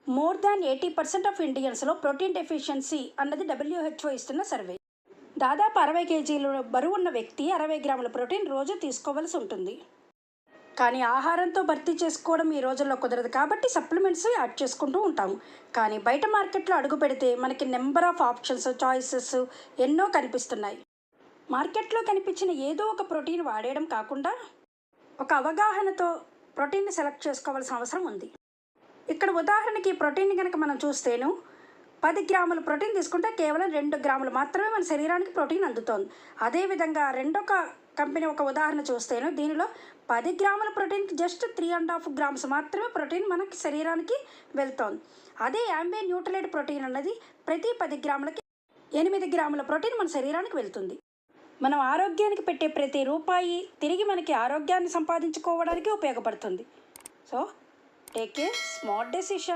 More than 80% of ఇండియన్స్లో protein deficiency అన్నది WHO ఇస్తున్న సర్వే. దాదాపు 60 కేజీలు బరువు ఉన్న వ్యక్తి 60 గ్రాముల ప్రోటీన్ రోజు తీసుకోవాల్సి ఉంటుంది. కానీ ఆహారంతో భర్తీ చేసుకోవడం ఈ రోజుల్లో కుదరదు కాబట్టి సప్లిమెంట్స్ యాడ్ చేసుకుంటూ ఉంటాము. కానీ బయట మార్కెట్లో అడుగు పెడితే మనకి నెంబర్ ఆఫ్ ఆప్షన్స్, చాయిసెస్ ఎన్నో కనిపిస్తున్నాయి. మార్కెట్లో కనిపించిన ఏదో ఒక ప్రోటీన్ వాడేయడం కాకుండా ఒక అవగాహనతో ప్రోటీన్ని సెలెక్ట్ చేసుకోవాల్సిన అవసరం ఉంది. ఇక్కడ ఉదాహరణకి ప్రోటీన్ కనుక మనం చూస్తేను 10 గ్రాముల ప్రోటీన్ తీసుకుంటే కేవలం 2 గ్రాములు మాత్రమే మన శరీరానికి ప్రోటీన్ అందుతోంది. అదేవిధంగా రెండొక కంపెనీ ఒక ఉదాహరణ చూస్తేను దీనిలో 10 గ్రాముల ప్రోటీన్కి జస్ట్ 3.5 గ్రామ్స్ మాత్రమే ప్రోటీన్ మనకి శరీరానికి వెళ్తోంది. అదే యాంబే న్యూట్రిలైట్ ప్రోటీన్ అన్నది ప్రతి 10 గ్రాములకి 8 గ్రాముల ప్రోటీన్ మన శరీరానికి వెళ్తుంది. మనం ఆరోగ్యానికి పెట్టే ప్రతి రూపాయి తిరిగి మనకి ఆరోగ్యాన్ని సంపాదించుకోవడానికి ఉపయోగపడుతుంది. So take a smart decision.